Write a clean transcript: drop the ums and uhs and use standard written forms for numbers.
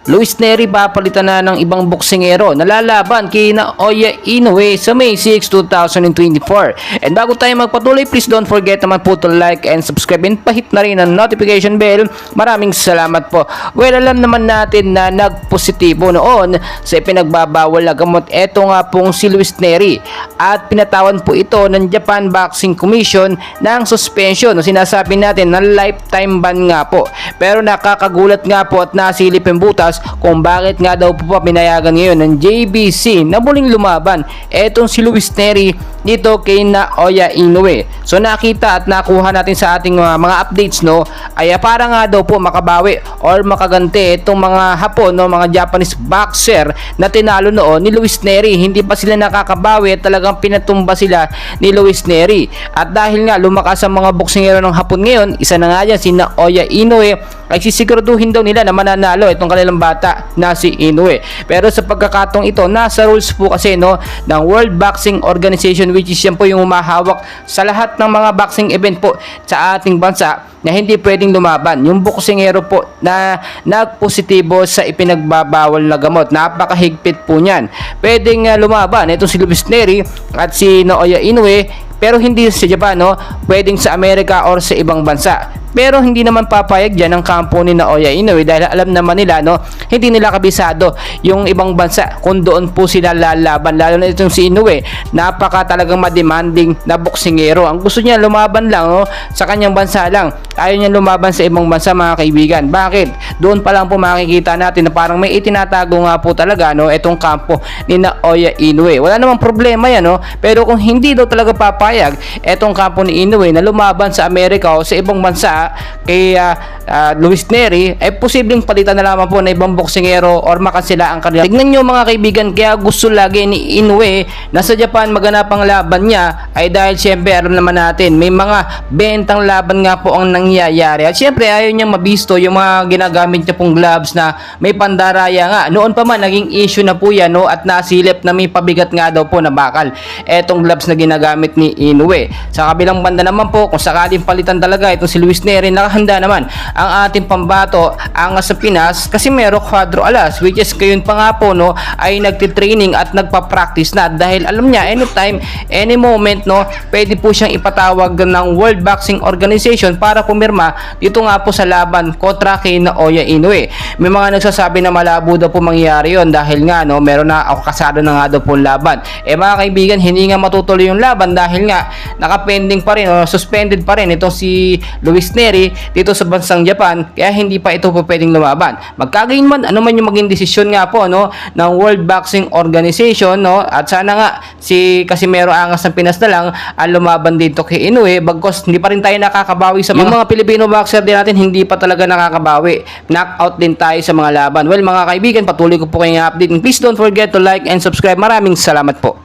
Luis Neri papalitan na ng ibang boksingero na lalaban kay Naoya Inoue sa May 6, 2024. And bago tayo magpatuloy, please don't forget naman po to like and subscribe and pahit na rin ang notification bell. Maraming salamat po. Well, alam naman natin na nagpositibo noon sa ipinagbabawal na gamot eto nga pong si Luis Neri at pinatawan po ito ng Japan Boxing Commission ng suspension o sinasabi natin na lifetime ban nga po. Pero nakakagulat nga po at nasilip yung butas kung bakit nga daw po pa pinayagan ngayon ng JBC na muling lumaban etong si Luis Neri dito kay Naoya Inoue. So nakita at nakuha natin sa ating mga updates ay para nga daw po makabawi or makaganti itong mga Hapon mga Japanese boxer na tinalo noon ni Luis Neri. Hindi pa sila nakakabawi at talagang pinatumba sila ni Luis Neri. At dahil nga lumakas ang mga boksingero ng Hapon ngayon, isa na nga dyan si Naoya Inoue, ay sisiguraduhin daw nila na mananalo itong kanilang bata na si Inoue. Pero sa pagkakataong ito, nasa rules po kasi ng World Boxing Organization, which is yan po yung humahawak sa lahat ng mga boxing event po sa ating bansa, na hindi pwedeng lumaban yung boksingero po na nagpositibo sa ipinagbabawal na gamot. Napakahigpit po niyan. Pwedeng lumaban itong si Luis Neri at si Naoya Inoue, pero hindi sa Japan, pwedeng sa Amerika or sa ibang bansa. Pero hindi naman papayag dyan ang kampo ni Naoya Inoue dahil alam naman nila hindi nila kabisado yung ibang bansa kung doon po sila lalaban. Lalo na itong si Inoue, napaka talagang mademanding na boksingero. Ang gusto niya lumaban lang sa kanyang bansa lang. Ayaw niya lumaban sa ibang bansa, mga kaibigan. Bakit? Doon pa lang po makikita natin na parang may itinatago nga po talaga itong kampo ni Naoya Inoue. Wala namang problema yan, pero kung hindi daw talaga papayag etong kampo ni Inoue na lumaban sa Amerika o sa ibang bansa kay Luis Neri, ay posibleng palitan na lamang po na ibang boksingero or makansela ang kanila. Tignan nyo mga kaibigan, kaya gusto lagi ni Inoue na sa Japan maganap ang laban niya ay dahil syempre alam naman natin may mga bentang laban nga po ang nangyayari at syempre ayaw niyang mabisto yung mga ginagamit niya pong gloves na may pandaraya nga. Noon pa man naging issue na po yan at nasilip na may pabigat nga daw po na bakal etong gloves na ginagamit ni Inoue. Sa kabilang banda naman po, kung sakaling palitan talaga itong si Luis Neri, nakahanda naman ang ating pambato ang sa Pinas, Casimero Cuadro Alas, which is kayon pa nga po ay nagtitraining at nagpa-practice na dahil alam niya anytime, any moment pwede po siyang ipatawag ng World Boxing Organization para pumirma dito nga po sa laban kontra kay Naoya Inoue. May mga nagsasabi na malabo daw po mangyayari yon dahil nga meron na kasado na nga daw po laban. Mga kaibigan, hindi nga matutuloy yung laban dahil nga nakapending pa rin suspended pa rin itong si Luis Neri dito sa bansang Japan, kaya hindi pa ito po pwedeng lumaban. Magkagayon man, ano man yung maging desisyon nga po ng World Boxing Organization at sana nga si Casimero Angas ng Pinas na lang ang lumaban dito kay Inoue, bagkos hindi pa rin tayo nakakabawi sa mga Pilipino boxer din natin, hindi pa talaga nakakabawi. Knockout din tayo sa mga laban. Well mga kaibigan, patuloy ko po kayong update. Please don't forget to like and subscribe. Maraming salamat po.